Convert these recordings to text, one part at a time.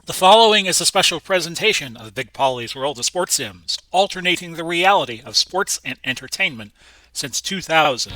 The following is a special presentation of Big Pauly's World of Sports Sims, alternating the reality of sports and entertainment since 2020.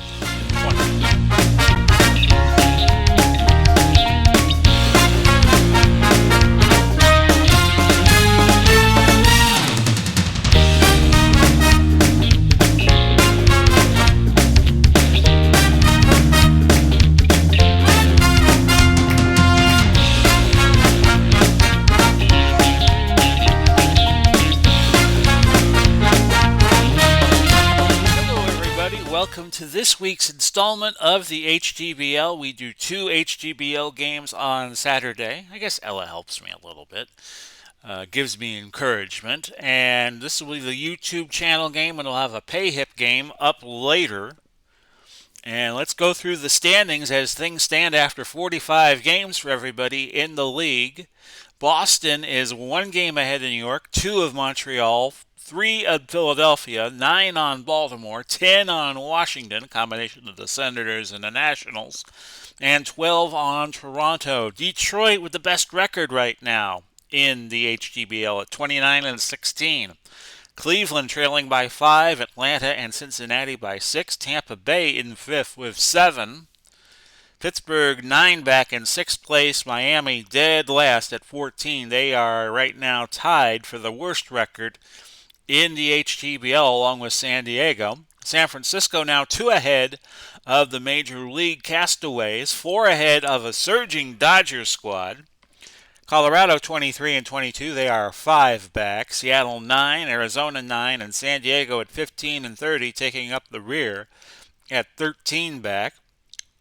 Welcome to this week's installment of the HTBL. We do 2 HTBL games on Saturday. I guess Ella helps me a little bit, gives me encouragement. And this will be the YouTube channel game, and we'll have a pay hip game up later. And let's go through the standings as things stand after 45 games for everybody in the league. Boston is 1 game ahead of New York, 2 of Montreal, 3 of Philadelphia, 9 on Baltimore, 10 on Washington, a combination of the Senators and the Nationals, and 12 on Toronto. Detroit with the best record right now in the HTBL at 29-16. Cleveland trailing by 5, Atlanta and Cincinnati by 6, Tampa Bay in 5th with 7. Pittsburgh 9 back in 6th place. Miami dead last at 14. They are right now tied for the worst record in the HTBL along with San Diego. San Francisco now 2 ahead of the Major League Castaways, 4 ahead of a surging Dodgers squad. Colorado 23-22. They are 5 back. Seattle 9, Arizona 9, and San Diego at 15-30, taking up the rear at 13 back.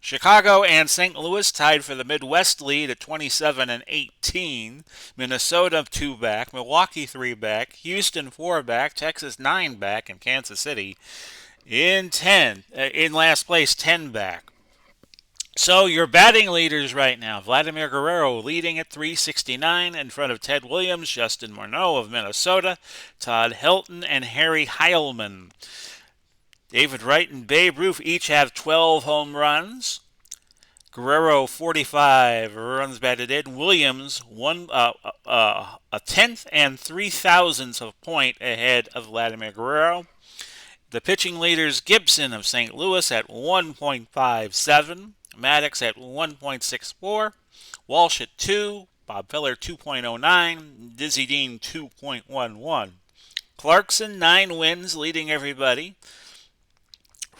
Chicago and St. Louis tied for the Midwest lead at 27-18. Minnesota 2 back, Milwaukee 3 back, Houston 4 back, Texas 9 back, and Kansas City in last place 10 back. So your batting leaders right now: Vladimir Guerrero leading at 369 in front of Ted Williams, Justin Morneau of Minnesota, Todd Helton, and Harry Heilman. David Wright and Babe Ruth each have 12 home runs. Guerrero 45 runs batted in. Williams a tenth and 3/1000ths of a point ahead of Vladimir Guerrero. The pitching leaders: Gibson of St. Louis at 1.57, Maddox at 1.64, Walsh at 2, Bob Feller 2.09, Dizzy Dean 2.11. Clarkson 9 wins, leading everybody.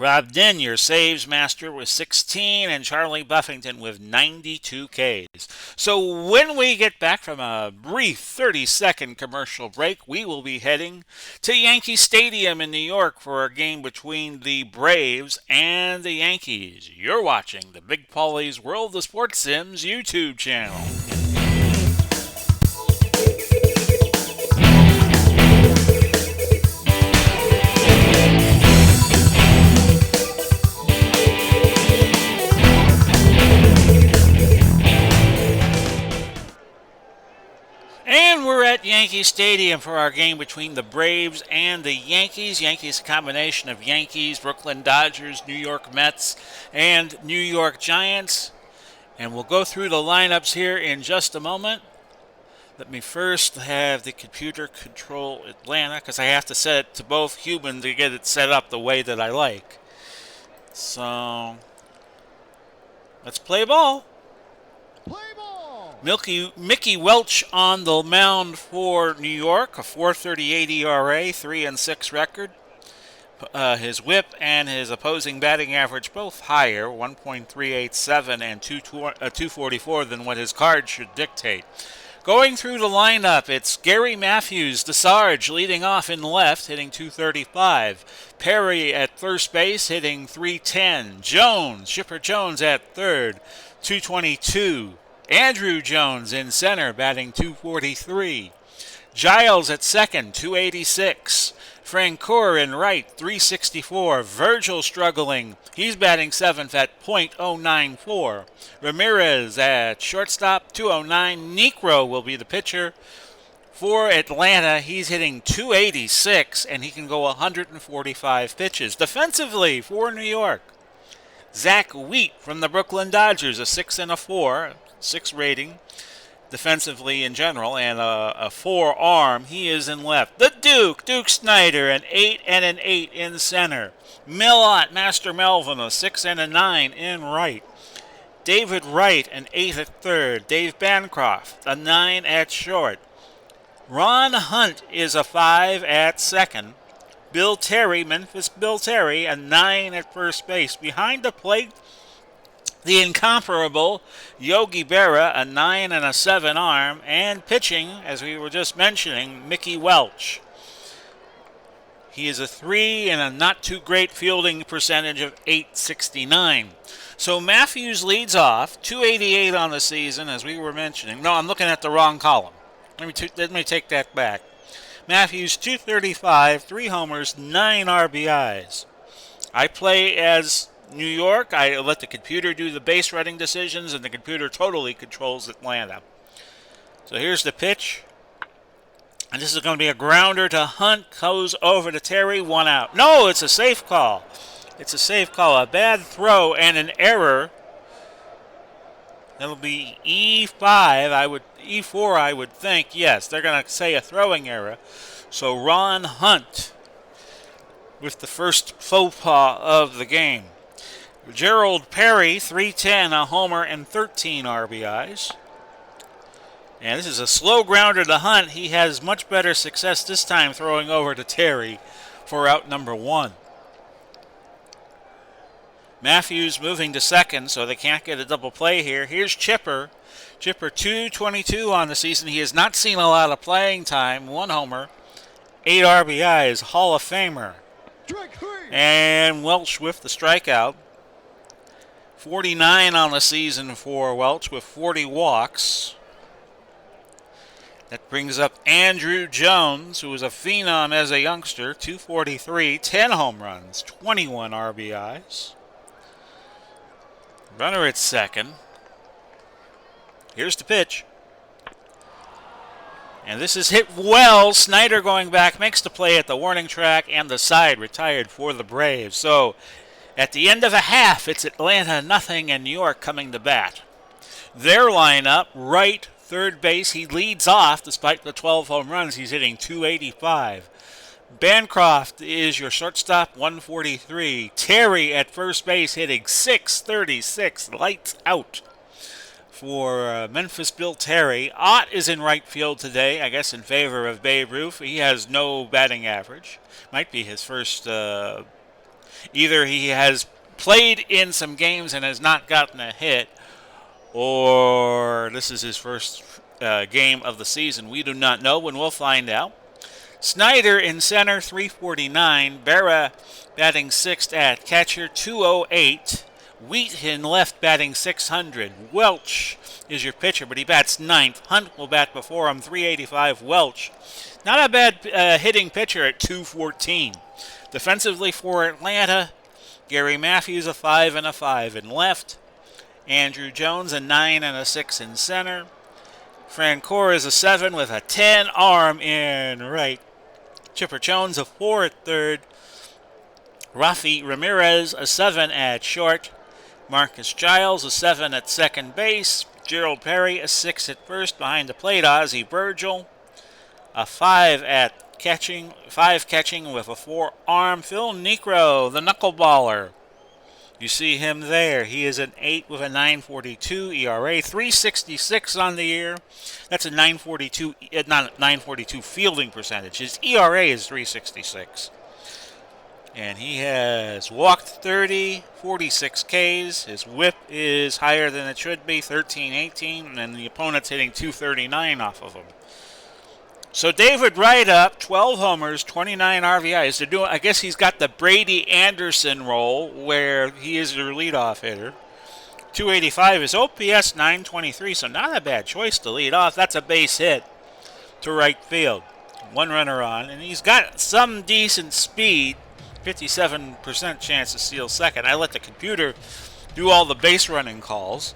Rob Dinn, your saves master, with 16, and Charlie Buffington with 92 Ks. So when we get back from a brief 30-second commercial break, we will be heading to Yankee Stadium in New York for a game between the Braves and the Yankees. You're watching the Big Pauly's World of Sports Sims YouTube channel. And we're at Yankee Stadium for our game between the Braves and the Yankees. Yankees, a combination of Yankees, Brooklyn Dodgers, New York Mets, and New York Giants. And we'll go through the lineups here in just a moment. Let me first have the computer control Atlanta, because I have to set it to both human to get it set up the way that I like. So, let's play ball. Mickey Welch on the mound for New York, a 4.38 ERA, 3-6 record. His whip and his opposing batting average both higher, 1.387 and 244 than what his card should dictate. Going through the lineup, it's Gary Matthews, the Sarge, leading off in left, hitting 235. Perry at first base, hitting 310. Chipper Jones at third, 222. Andrew Jones in center, batting 243. Giles at second, 286. Francoeur in right, 364. Virgil struggling. He's batting 7th at .094. Ramirez at shortstop, 209. Necro will be the pitcher. For Atlanta, he's hitting 286, and he can go 145 pitches. Defensively for New York, Zach Wheat from the Brooklyn Dodgers, a 6 and a 4, 6 rating. defensively in general, and a forearm. He is in left. The Duke Snyder, an 8 and an 8 in center. Millot, Master Melvin, a 6 and a 9 in right. David Wright, an 8 at third. Dave Bancroft, a 9 at short. Ron Hunt is a 5 at second. Bill Terry, Memphis Bill Terry, a 9 at first base. Behind the plate, the incomparable Yogi Berra, a 9 and a 7 arm. And pitching, as we were just mentioning, Mickey Welch. He is a 3 and a not too great fielding percentage of .869. So Matthews leads off, 288 on the season, as we were mentioning. No, I'm looking at the wrong column. Let me take that back. Matthews, 235, 3 homers, 9 RBIs. I play as New York. I let the computer do the base running decisions, and the computer totally controls Atlanta. So here's the pitch. And this is going to be a grounder to Hunt. Goes over to Terry, 1 out. No, it's a safe call. It's a safe call. A bad throw and an error. That'll be E4, I would think. Yes, they're going to say a throwing error. So Ron Hunt with the first faux pas of the game. Gerald Perry, 310, a homer, and 13 RBIs. And this is a slow grounder to Hunt. He has much better success this time throwing over to Terry for out number 1. Matthews moving to second, so they can't get a double play here. Here's Chipper. Chipper, 222 on the season. He has not seen a lot of playing time. 1 homer, 8 RBIs, Hall of Famer. And Welch with the strikeout. 49 on the season for Welch with 40 walks. That brings up Andrew Jones, who was a phenom as a youngster, 243, 10 home runs, 21 RBIs. Runner at second. Here's the pitch. And this is hit well. Snyder going back, makes the play at the warning track, and the side retired for the Braves. So at the end of a half, it's Atlanta nothing and New York coming to bat. Their lineup, right, third base, he leads off despite the 12 home runs. He's hitting .285. Bancroft is your shortstop, 143. Terry at first base hitting .636. Lights out for Memphis Bill Terry. Ott is in right field today, I guess in favor of Babe Ruth. He has no batting average. Might be his first. Either he has played in some games and has not gotten a hit, or this is his first game of the season. We do not know, and we'll find out. Snyder in center, 349. Berra batting 6th at catcher, 208. Wheat in left batting 600. Welch is your pitcher, but he bats 9th. Hunt will bat before him, 385. Welch, not a bad hitting pitcher at 214. Defensively for Atlanta, Gary Matthews, a 5 and a 5 in left. Andrew Jones, a 9 and a 6 in center. Francoeur is a 7 with a 10 arm in right. Chipper Jones, a 4 at third. Rafi Ramirez, a 7 at short. Marcus Giles, a 7 at second base. Gerald Perry, a 6 at first. Behind the plate, Ozzie Virgil, a 5 catching with a 4 arm. Phil Niekro, the knuckleballer. You see him there. He is an 8 with a 9.42 ERA, 366 on the year. That's a 9.42 fielding percentage. His ERA is 366. And he has walked 30, 46 Ks. His whip is higher than it should be, 13-18, and the opponent's hitting 239 off of him. So David Wright up, 12 homers, 29 RBIs. I guess he's got the Brady Anderson role where he is your leadoff hitter. 285 is OPS 923, so not a bad choice to lead off. That's a base hit to right field. 1 runner on, and he's got some decent speed, 57% chance to steal second. I let the computer do all the base running calls.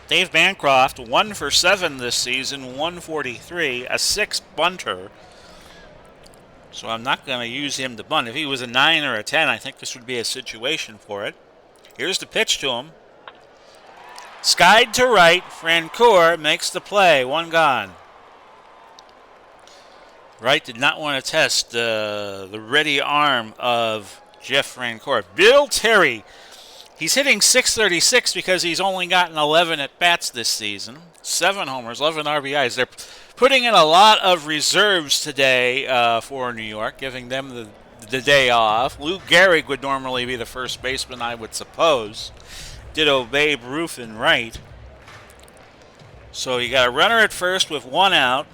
Dave Bancroft, 1 for 7 this season, 143, a 6 bunter. So I'm not going to use him to bunt. If he was a 9 or a 10, I think this would be a situation for it. Here's the pitch to him. Skied to right. Francoeur makes the play. One gone. Wright did not want to test the ready arm of Jeff Francoeur. Bill Terry. He's hitting .636 because he's only gotten 11 at-bats this season. 7 homers, 11 RBIs. They're putting in a lot of reserves today for New York, giving them the day off. Lou Gehrig would normally be the first baseman, I would suppose. Ditto Babe Ruth and right. So you got a runner at first with 1 out.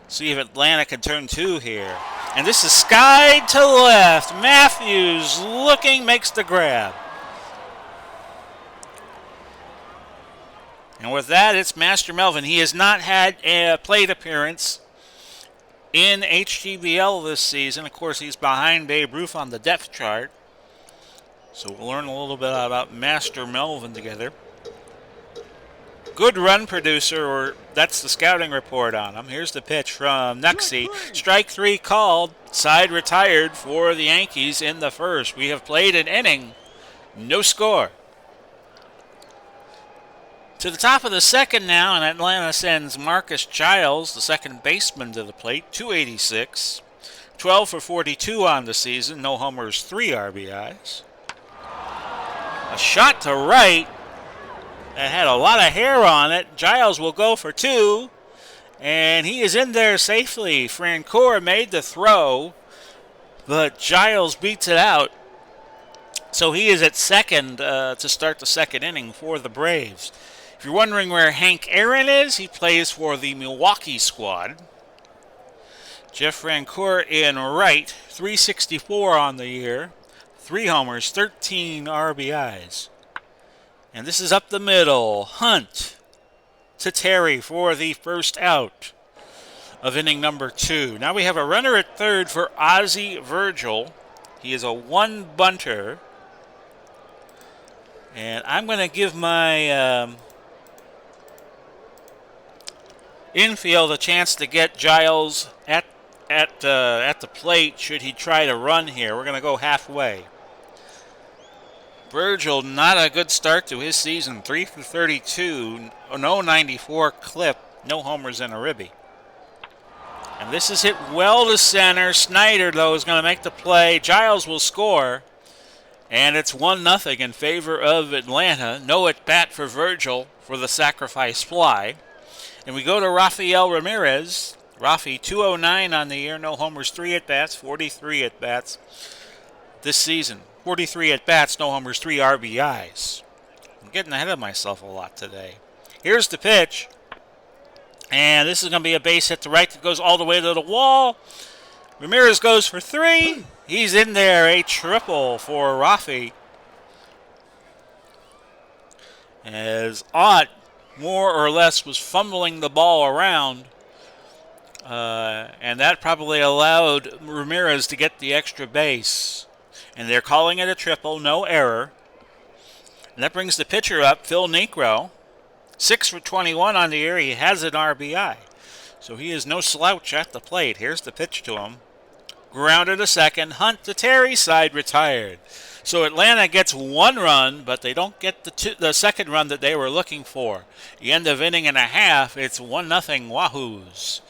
See if Atlanta can turn 2 here. And this is skied to left. Matthews looking, makes the grab. And with that, it's Master Melvin. He has not had a plate appearance in HTBL this season. Of course, he's behind Babe Ruth on the depth chart. So we'll learn a little bit about Master Melvin together. Good run producer, or that's the scouting report on him. Here's the pitch from Nuxie. Strike 3 called. Side retired for the Yankees in the first. We have played an inning. No score. To the top of the second now, and Atlanta sends Marcus Giles, the second baseman, to the plate. 286. 12 for 42 on the season. No homers, 3 RBIs. A shot to right. That had a lot of hair on it. Giles will go for 2. And he is in there safely. Francoeur made the throw, but Giles beats it out. So he is at second to start the second inning for the Braves. If you're wondering where Hank Aaron is, he plays for the Milwaukee squad. Jeff Francoeur in right, 364 on the year. 3 homers, 13 RBIs. And this is up the middle. Hunt to Terry for the first out of inning number 2. Now we have a runner at third for Ozzie Virgil. He is a 1 bunter. And I'm going to give my infield a chance to get Giles at the plate should he try to run here. We're going to go halfway. Virgil, not a good start to his season. 3 for 32, no 94 clip, no homers and a ribby. And this is hit well to center. Snyder, though, is going to make the play. Giles will score. And it's 1-0 in favor of Atlanta. No at-bat for Virgil for the sacrifice fly. And we go to Rafael Ramirez. Rafi, 209 on the year, no homers, 3 at-bats, 43 at-bats this season. 43 at-bats, no homers, 3 RBIs. I'm getting ahead of myself a lot today. Here's the pitch. And this is going to be a base hit to right that goes all the way to the wall. Ramirez goes for 3. He's in there, a triple for Rafi. As Ott, more or less, was fumbling the ball around. And that probably allowed Ramirez to get the extra base. And they're calling it a triple, no error. And that brings the pitcher up, Phil Niekro. 6 for 21 on the year. He has an RBI. So he is no slouch at the plate. Here's the pitch to him. Grounded to second. Hunt to Terry. Side retired. So Atlanta gets 1 run, but they don't get the second run that they were looking for. The end of inning and a half, it's 1-0 Wahoos.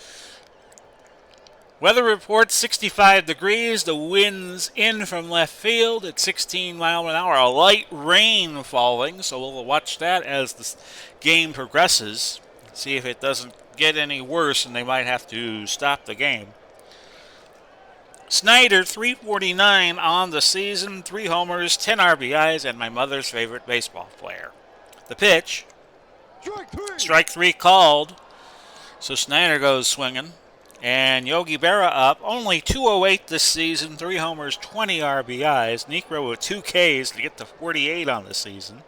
Weather report, 65 degrees. The wind's in from left field at 16 miles an hour. A light rain falling, so we'll watch that as the game progresses. See if it doesn't get any worse and they might have to stop the game. Snyder, 349 on the season, 3 homers, 10 RBIs, and my mother's favorite baseball player. The pitch. Strike 3 called. So Snyder goes swinging. And Yogi Berra up, only 208 this season, 3 homers, 20 RBIs. Niekro with 2 Ks to get to 48 on the season.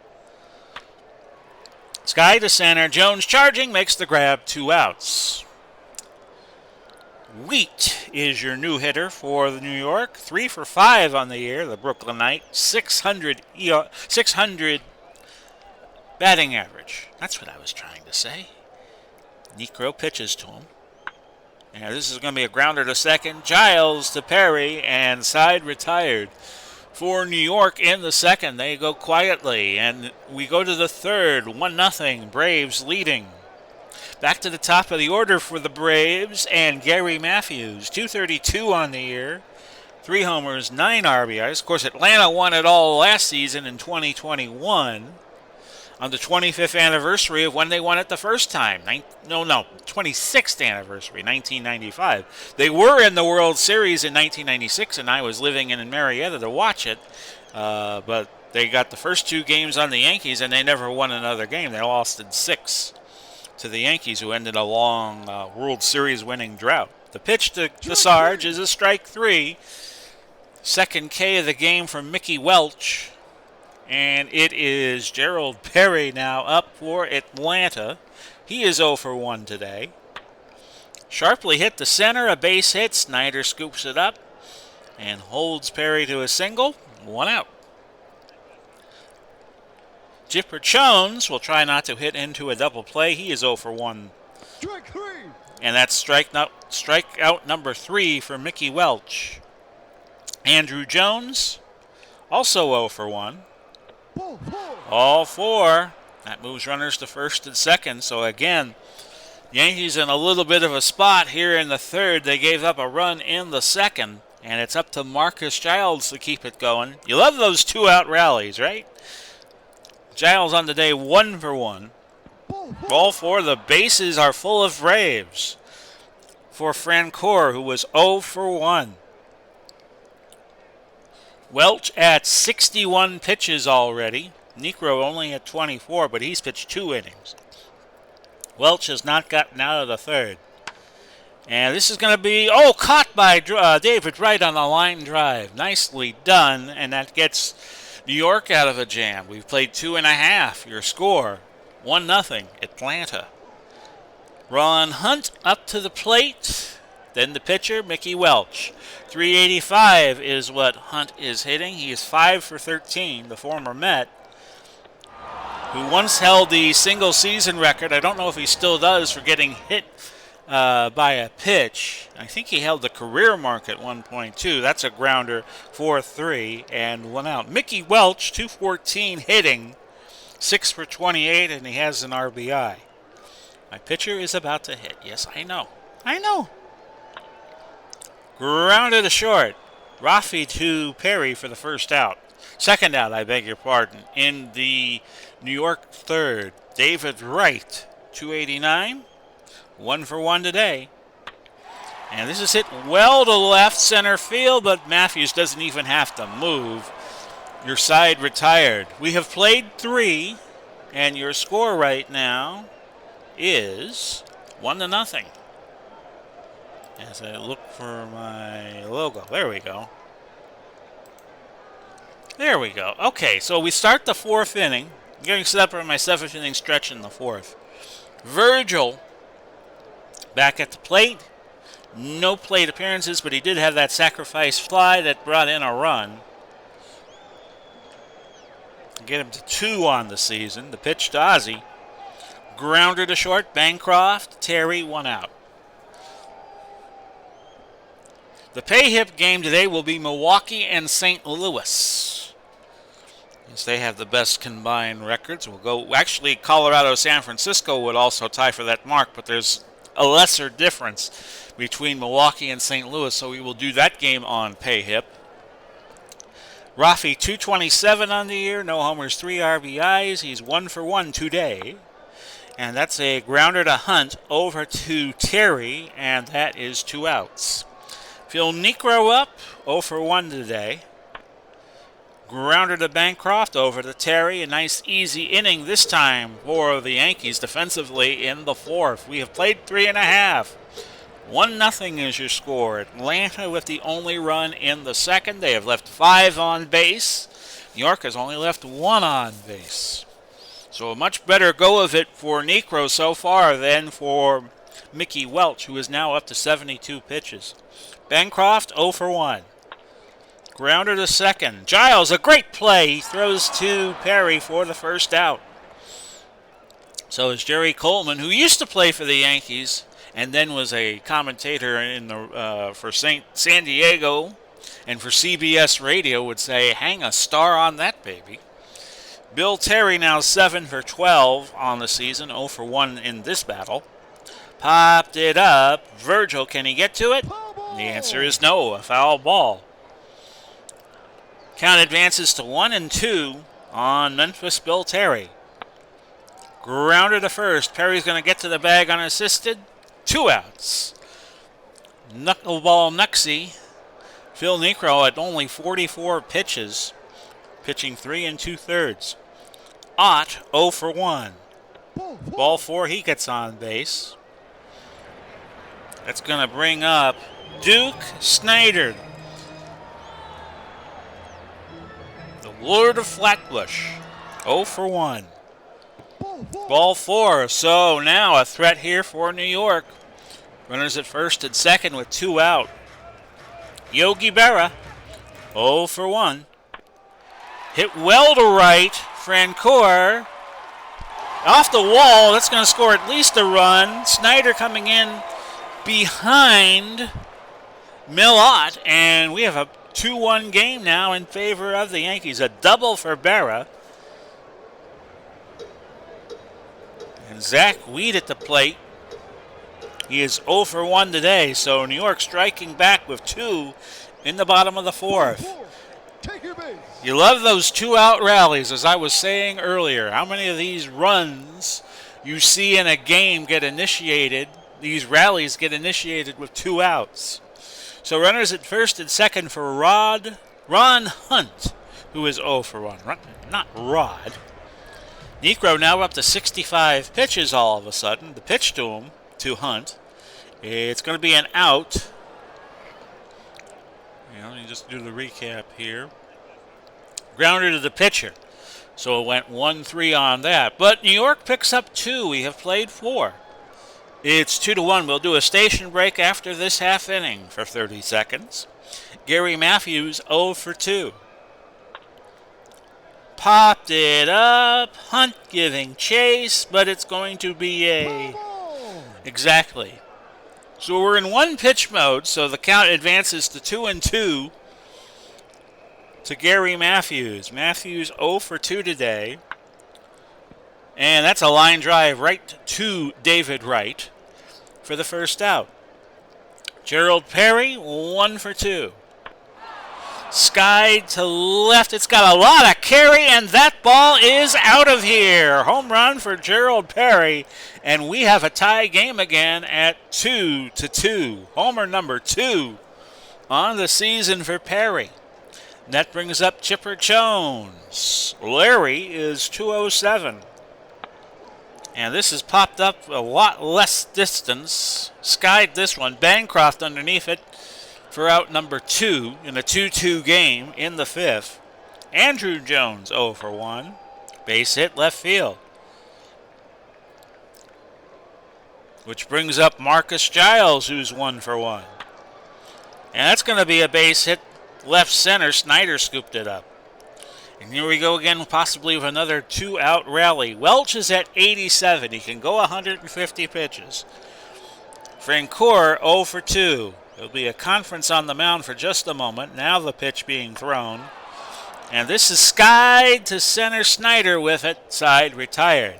Sky to center, Jones charging, makes the grab, 2 outs. Wheat is your new hitter for the New York, 3 for 5 on the year, the Brooklynite, 600 batting average. That's what I was trying to say. Niekro pitches to him. And this is going to be a grounder to second. Giles to Perry, and side retired for New York in the second. They go quietly, and we go to the third. 1-0, Braves leading. Back to the top of the order for the Braves, and Gary Matthews, 232 on the year. 3 homers, 9 RBIs. Of course, Atlanta won it all last season in 2021 on the 25th anniversary of when they won it the first time. 26th anniversary, 1995. They were in the World Series in 1996, and I was living in Marietta to watch it. But they got the first 2 games on the Yankees, and they never won another game. They lost in 6 to the Yankees, who ended a long World Series winning drought. The pitch to Sarge is a strike 3. Second K of the game from Mickey Welch. And it is Gerald Perry now up for Atlanta. He is 0 for 1 today. Sharply hit the center, a base hit. Snyder scoops it up and holds Perry to a single. 1 out. Chipper Jones will try not to hit into a double play. He is 0 for 1. And that's strikeout number 3 for Mickey Welch. Andrew Jones, also 0 for 1. All 4. That moves runners to first and second. So again, Yankees in a little bit of a spot here in the third. They gave up a run in the second, and it's up to Marcus Giles to keep it going. You love those 2-out rallies, right? Giles on the day 1 for 1. All 4. The bases are full of Braves for Francoeur, who was 0 for 1. Welch at 61 pitches already. Necro only at 24, but he's pitched 2 innings. Welch has not gotten out of the third. And this is going to be, caught by David Wright on the line drive. Nicely done, and that gets New York out of a jam. We've played 2.5. Your score, 1-0, Atlanta. Ron Hunt up to the plate. Then the pitcher, Mickey Welch. 385 is what Hunt is hitting. He is 5 for 13, the former Met, who once held the single season record. I don't know if he still does for getting hit by a pitch. I think he held the career mark at 1.2. That's a grounder, 4-3, and 1 out. Mickey Welch, 214 hitting, 6 for 28, and he has an RBI. My pitcher is about to hit. Yes, I know. Grounded to short. Rafi to Perry for the first out. Second out, I beg your pardon. In the New York third, David Wright, 289. 1 for 1 today. And this is hit well to left center field, but Matthews doesn't even have to move. Your side retired. We have played 3, and your score right now is 1-0. As I look for my logo. There we go. Okay, so we start the 4th inning. I'm getting set up for my 7th inning stretch in the 4th. Virgil back at the plate. No plate appearances, but he did have that sacrifice fly that brought in a run. Get him to 2 on the season. The pitch to Ozzie. Grounder to short. Bancroft. Terry, 1 out. The pay-hip game today will be Milwaukee and St. Louis. As they have the best combined records. We'll go. Actually, Colorado, San Francisco would also tie for that mark, but there's a lesser difference between Milwaukee and St. Louis, so we will do that game on pay-hip. Rafi, 227 on the year, no homers, 3 RBIs. He's 1 for 1 today. And that's a grounder to Hunt over to Terry, and that is 2 outs. Phil Necro up, 0 for 1 today. Grounder to Bancroft over to Terry. A nice easy inning this time for the Yankees defensively in the 4th. We have played 3.5. 1-0 is your score. Atlanta with the only run in the 2nd. They have left 5 on base. New York has only left 1 on base. So a much better go of it for Necro so far than for Mickey Welch, who is now up to 72 pitches. Bancroft 0 for 1. Grounder to second. Giles, a great play. He throws to Perry for the first out. So is Jerry Coleman, who used to play for the Yankees and then was a commentator in the for San Diego And for CBS Radio would say, hang a star on that baby. Bill Terry now 7 for 12 on the season, 0 for 1 in this battle. Popped it up. Virgil, can he get to it? The answer is no, a foul ball. Count advances to 1-2 on Memphis Bill Terry. Grounder to first. Perry's going to get to the bag unassisted. 2 outs. Knuckleball Nuxie. Phil Niekro at only 44 pitches, pitching 3 2/3. Ott 0 for 1. Ball 4, he gets on base. That's going to bring up Duke Snyder, the Lord of Flatbush, 0 for 1. Ball 4, so now a threat here for New York. Runners at first and second with 2 out. Yogi Berra, 0 for 1. Hit well to right. Francoeur off the wall. That's going to score at least a run. Snyder coming in behind Millot, and we have a 2-1 game now in favor of the Yankees. A double for Berra. And Zach Weed at the plate. He is 0 for 1 today, so New York striking back with 2 in the bottom of the 4th. You love those 2-out rallies, as I was saying earlier. How many of these runs you see in a game get initiated, these rallies get initiated with 2 outs. So runners at first and second for Ron Hunt, who is 0 for 1. Not Rod. Niekro now up to 65 pitches all of a sudden. The pitch to him, to Hunt. It's going to be an out. Let me just do the recap here. Grounder to the pitcher. So it went 1-3 on that. But New York picks up 2. We have played 4. It's 2-1. We'll do a station break after this half inning for 30 seconds. Gary Matthews 0 for 2. Popped it up. Hunt giving chase, but it's going to be a... Exactly. So we're in 1 pitch mode, so the count advances to 2-2 to Gary Matthews. Matthews 0 for 2 today. And that's a line drive right to David Wright for the first out. Gerald Perry 1 for 2. Sky to left. It's got a lot of carry, and that ball is out of here. Home run for Gerald Perry, and we have a tie game again at 2-2. Homer number 2 on the season for Perry. That brings up Chipper Jones. Larry is 207. And this has popped up a lot less distance. Skied this one. Bancroft underneath it for out number 2 in a 2-2 game in the 5th. Andrew Jones 0 for 1. Base hit left field. Which brings up Marcus Giles, who's 1 for 1. And that's going to be a base hit left center. Snyder scooped it up. And here we go again, possibly with another 2-out rally. Welch is at 87. He can go 150 pitches. Francoeur 0 for 2. There'll be a conference on the mound for just a moment. Now the pitch being thrown. And this is skied to center. Snyder with it. Side retired.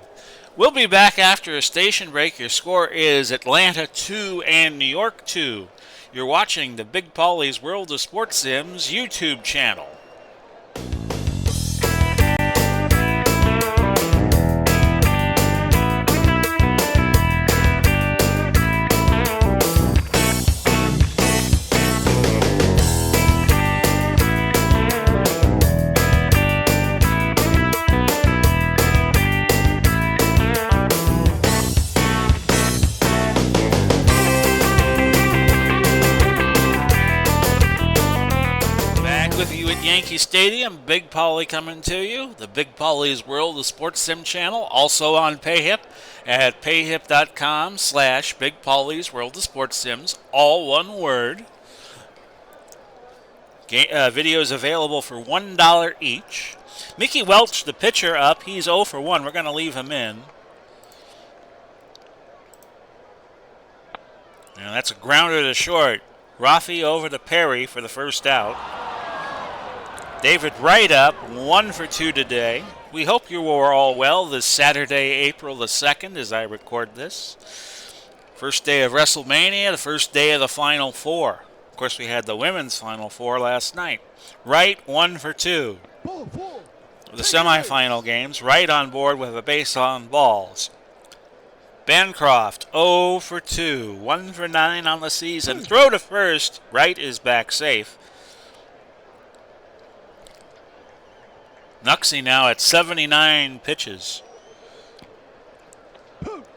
We'll be back after a station break. Your score is Atlanta 2 and New York 2. You're watching the Big Pauly's World of Sports Sims YouTube channel. Yankee Stadium, Big Pauly coming to you. The Big Pauly's World of Sports Sim channel, also on PayHip at payhip.com/Big Pauly's World of Sports Sims, all one word. Videos available for $1 each. Mickey Welch, the pitcher, up. He's 0 for 1. We're going to leave him in. And that's a grounder to short. Rafi over to Perry for the first out. David Wright up, 1 for 2 today. We hope you are all well this Saturday, April the 2nd, as I record this. First day of WrestleMania, the first day of the Final Four. Of course, we had the women's Final Four last night. Wright, 1 for 2. The semifinal games, Wright on board with a base on balls. Bancroft, 0 for 2. 1 for 9 on the season. Throw to first. Wright is back safe. Knucksy now at 79 pitches.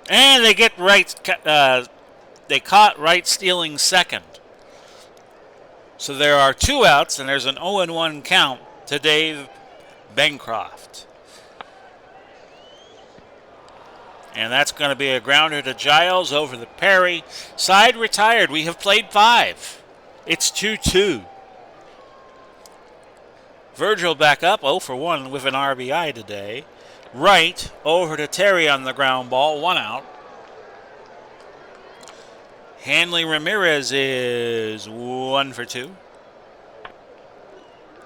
And they get Wright, they caught Wright stealing second. So there are 2 outs, and there's an 0-1 count to Dave Bancroft. And that's going to be a grounder to Giles over the Perry. Side retired. We have played 5. It's 2-2. Virgil back up, 0 for 1 with an RBI today. Wright over to Terry on the ground ball, 1 out. Hanley Ramirez is 1 for 2.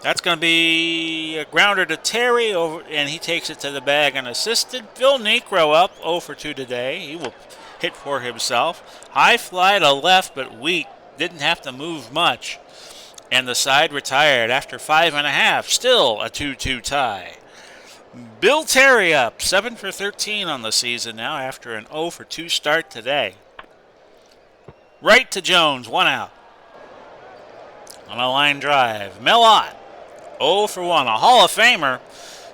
That's going to be a grounder to Terry, and he takes it to the bag unassisted. Phil Necro up, 0 for 2 today. He will hit for himself. High fly to left, but Wheat didn't have to move much. And the side retired after 5.5. Still a 2-2 tie. Bill Terry up, 7 for 13 on the season now after an 0 for 2 start today. Right to Jones, 1 out. On a line drive. Mellott, 0 for 1. A Hall of Famer,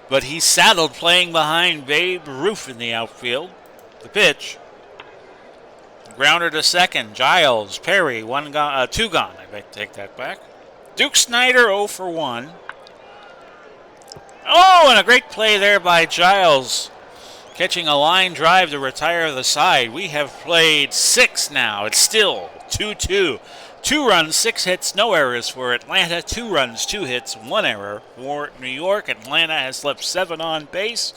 but he's saddled playing behind Babe Ruth in the outfield. The pitch. Grounder to second. Giles, Perry, 2 gone. I might take that back. Duke Snyder, 0 for 1. Oh, and a great play there by Giles, catching a line drive to retire the side. We have played 6 now. It's still 2-2. 2 runs, 6 hits, no errors for Atlanta. 2 runs, 2 hits, 1 error for New York. Atlanta has left 7 on base.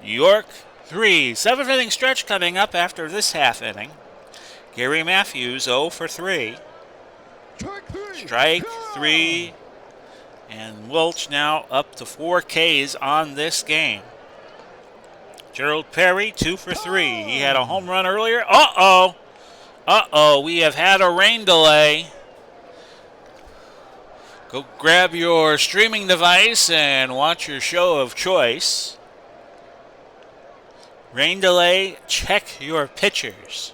New York, 3. 7th inning stretch coming up after this half inning. Gary Matthews, 0 for 3. Strike 3. And Welch now up to 4 Ks on this game. Gerald Perry, 2 for 3. He had a home run earlier. We have had a rain delay. Go grab your streaming device and watch your show of choice. Rain delay, check your pitchers.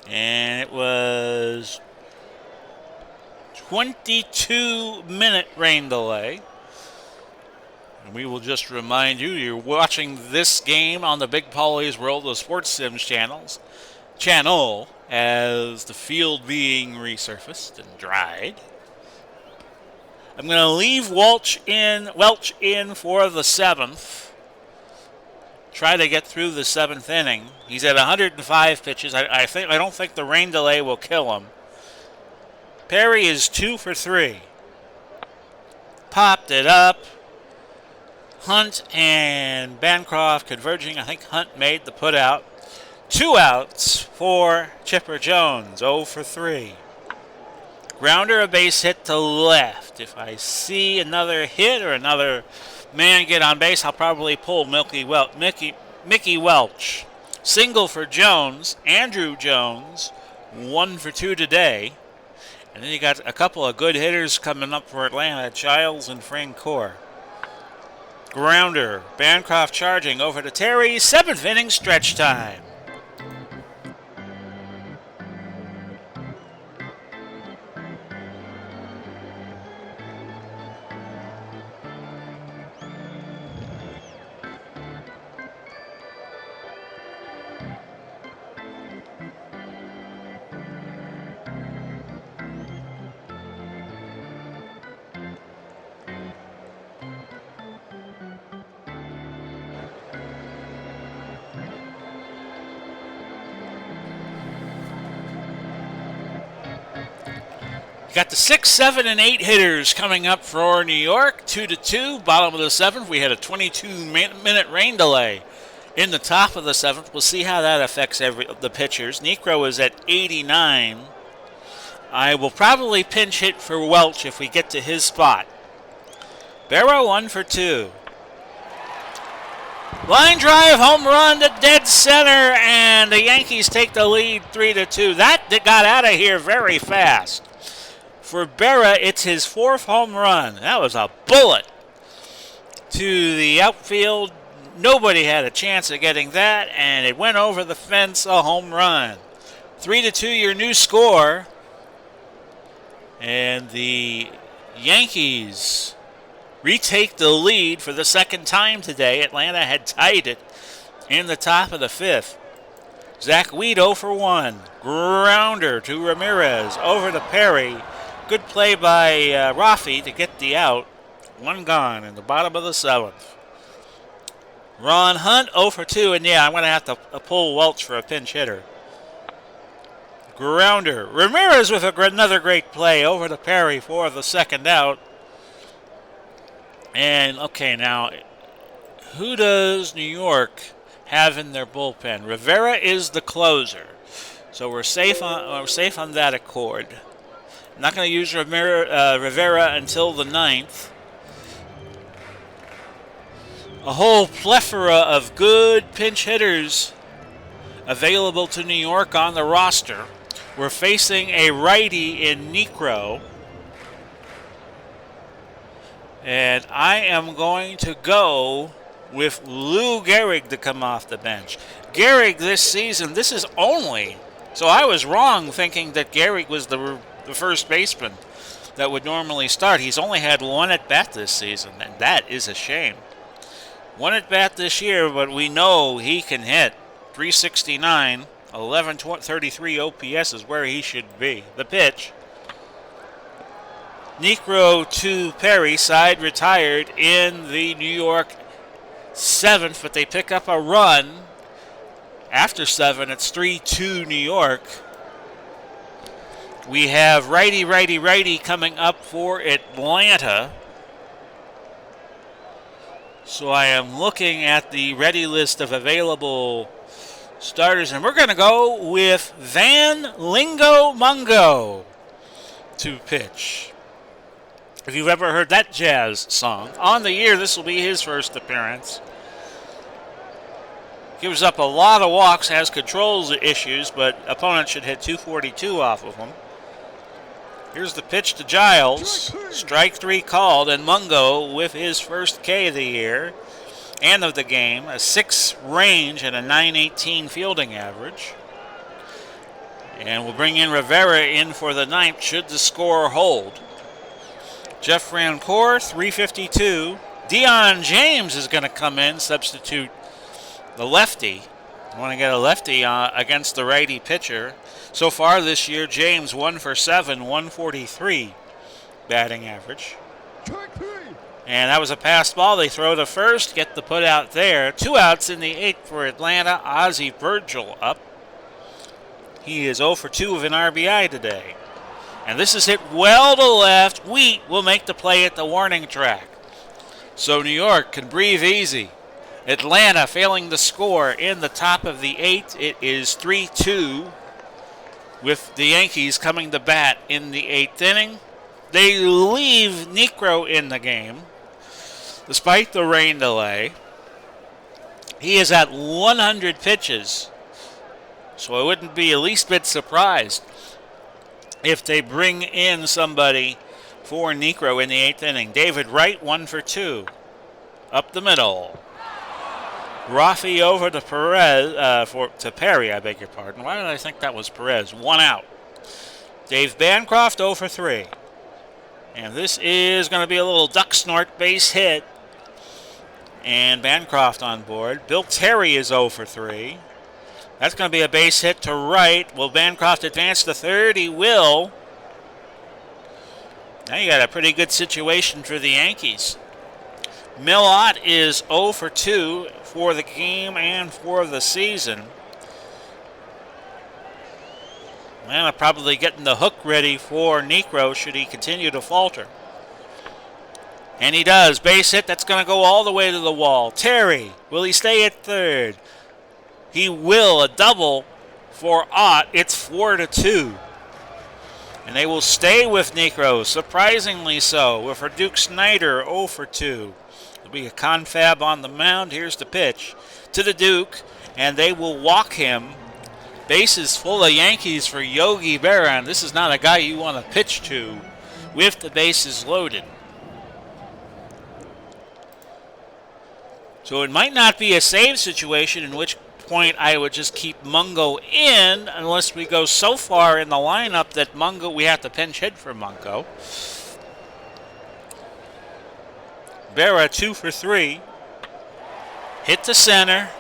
And it was 22-minute rain delay. And we will just remind you, you're watching this game on the Big Pauly's World of Sports Sims channel as the field being resurfaced and dried. I'm going to leave Welch in for the 7th. Try to get through the 7th inning. He's at 105 pitches. I don't think the rain delay will kill him. Perry is 2 for 3. Popped it up. Hunt and Bancroft converging. I think Hunt made the putout. 2 outs for Chipper Jones, 0 for 3. Grounder, a base hit to left. If I see another hit or another man get on base, I'll probably pull Mickey Welch. Single for Jones. Andrew Jones, 1 for 2 today. And then you got a couple of good hitters coming up for Atlanta, Giles and Francoeur. Grounder, Bancroft charging over to Terry. 7th inning stretch time. Got the 6, 7, and 8 hitters coming up for New York. 2-2, bottom of the 7th. We had a 22-minute rain delay in the top of the 7th. We'll see how that affects the pitchers. Necro is at 89. I will probably pinch hit for Welch if we get to his spot. Berra 1 for 2. Line drive, home run to dead center, and the Yankees take the lead 3-2. That got out of here very fast. For Berra, it's his 4th home run. That was a bullet to the outfield. Nobody had a chance of getting that, and it went over the fence, a home run. 3-2, your new score. And the Yankees retake the lead for the second time today. Atlanta had tied it in the top of the 5th. Zach Weed 0 for 1. Grounder to Ramirez over to Perry. Good play by Rafi to get the out. 1 gone in the bottom of the 7th. Ron Hunt 0 for 2. And yeah, I'm going to have to pull Welch for a pinch hitter. Grounder. Ramirez with another great play over to Perry for the second out. And, okay, now, who does New York have in their bullpen? Rivera is the closer. So we're safe on that accord. I'm not going to use Rivera until the 9th. A whole plethora of good pinch hitters available to New York on the roster. We're facing a righty in Niekro. And I am going to go with Lou Gehrig to come off the bench. Gehrig this season, this is only, so I was wrong thinking that Gehrig was the first baseman that would normally start. He's only had 1 at-bat this season, and that is a shame. 1 at-bat this year, but we know he can hit. 369, 1133 OPS is where he should be. The pitch. Niekro to Perry, side retired in the New York 7th, but they pick up a run. After 7, it's 3-2 New York. We have righty coming up for Atlanta. So I am looking at the ready list of available starters, and we're going to go with Van Lingo Mungo to pitch. If you've ever heard that jazz song, on the year, this will be his first appearance. Gives up a lot of walks, has controls issues, but opponent should hit 242 off of him. Here's the pitch to Giles. Strike 3 called, and Mungo with his first K of the year and of the game. A 6 range and a 918 fielding average. And we'll bring in Rivera in for the 9th should the score hold. Jeff Rancourt, 352. Dion James is going to come in, substitute the lefty. You want to get a lefty against the righty pitcher. So far this year, James 1 for 7, 143 batting average. And that was a passed ball. They throw to first, get the put out there. 2 outs in the 8th for Atlanta. Ozzie Virgil up. He is 0 for 2 with an RBI today. And this is hit well to left. Wheat will make the play at the warning track. So New York can breathe easy. Atlanta failing to score in the top of the 8th. It is 3-2 with the Yankees coming to bat in the 8th inning. They leave Niekro in the game despite the rain delay. He is at 100 pitches, so I wouldn't be the least bit surprised if they bring in somebody for Niekro in the 8th inning. David Wright, 1 for 2. Up the middle. Rafi over to Perry, I beg your pardon. Why did I think that was Perez? 1 out. Dave Bancroft 0 for 3. And this is going to be a little duck snort base hit. And Bancroft on board. Bill Terry is 0 for 3. That's going to be a base hit to right. Will Bancroft advance to third? He will. Now you got a pretty good situation for the Yankees. Millot is 0 for 2 for the game and for the season. Atlanta probably getting the hook ready for Niekro should he continue to falter. And he does. Base hit. That's going to go all the way to the wall. Terry, will he stay at third? He will. A double for Ott. It's 4-2. And they will stay with Niekro, surprisingly so, with her Duke Snyder 0 for 2. There'll be a confab on the mound. Here's the pitch to the Duke, and they will walk him. Bases full of Yankees for Yogi Berra, and this is not a guy you want to pitch to with the bases loaded. So it might not be a save situation, in which point I would just keep Mungo in unless we go so far in the lineup that Mungo, we have to pinch hit for Mungo. Berra 2 for 3. Hit to center.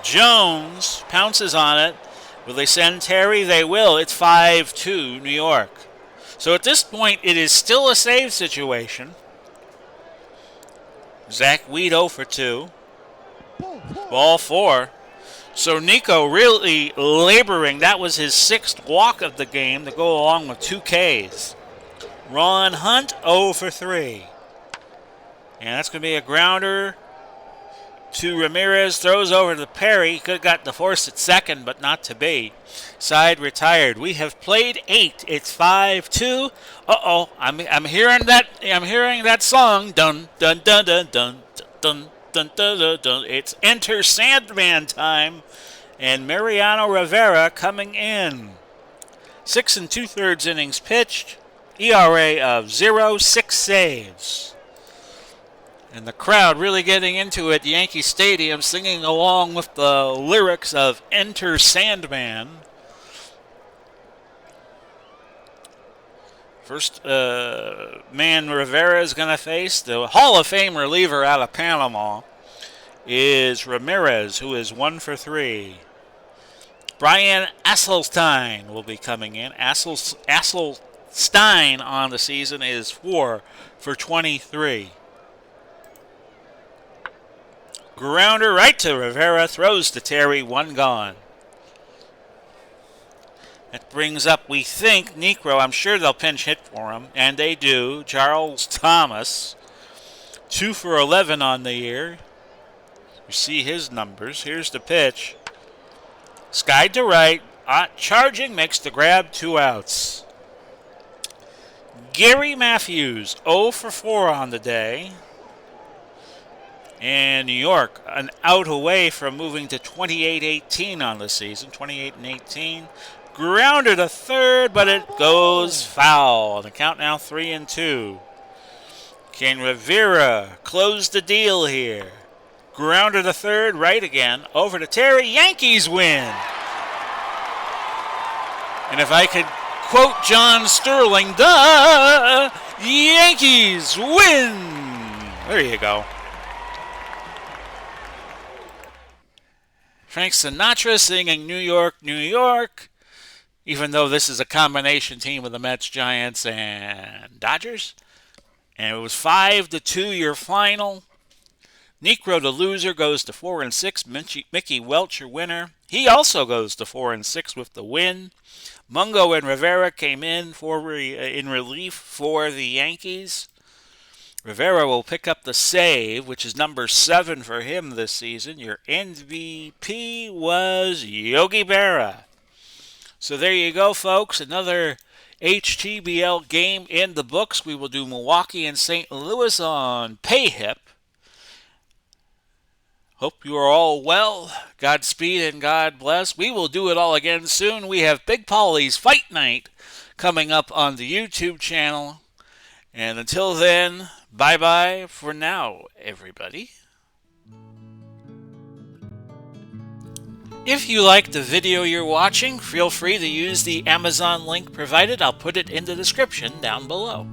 Jones pounces on it. Will they send Terry? They will. It's 5-2 New York. So at this point, it is still a save situation. Zach Weed 0 for 2. Ball 4. So Nico really laboring. That was his 6th walk of the game to go along with 2 Ks. Ron Hunt 0 for 3. And that's going to be a grounder to Ramirez. Throws over to Perry. Could have got the force at second, but not to be. Side retired. We have played 8. It's 5-2. Uh-oh. I'm hearing that. I'm hearing that song. Dun dun dun dun dun dun dun dun dun dun. It's Enter Sandman time, and Mariano Rivera coming in. 6 2/3 innings pitched. ERA of 0, 6 saves. And the crowd really getting into it. Yankee Stadium singing along with the lyrics of Enter Sandman. First man Rivera is going to face, the Hall of Fame reliever out of Panama, is Ramirez, who is 1 for 3. Brian Asselstein will be coming in. Asselstein on the season is 4 for 23. Grounder right to Rivera, throws to Terry, 1 gone. That brings up, we think, Niekro. I'm sure they'll pinch hit for him, and they do. Charles Thomas, 2 for 11 on the year. You see his numbers. Here's the pitch. Skied to right. Charging, makes the grab, 2 outs. Gary Matthews, 0 for 4 on the day. And New York, an out away from moving to 28-18 on the season, 28-18. Grounder to third, but it goes foul. The count now 3-2. Can Rivera close the deal here? Grounder to third, right again. Over to Terry. Yankees win. And if I could quote John Sterling, duh, Yankees win. There you go. Frank Sinatra singing New York, New York, even though this is a combination team of the Mets, Giants, and Dodgers. And it was 5-2 your final. Niekro, the loser, goes to 4-6. Mickey Welch, your winner. He also goes to 4-6 with the win. Mungo and Rivera came in in relief for the Yankees. Rivera will pick up the save, which is number 7 for him this season. Your MVP was Yogi Berra. So there you go, folks. Another HTBL game in the books. We will do Milwaukee and St. Louis on PayHip. Hope you are all well. Godspeed and God bless. We will do it all again soon. We have Big Pauly's Fight Night coming up on the YouTube channel. And until then, bye-bye for now, everybody. If you like the video you're watching, feel free to use the Amazon link provided. I'll put it in the description down below.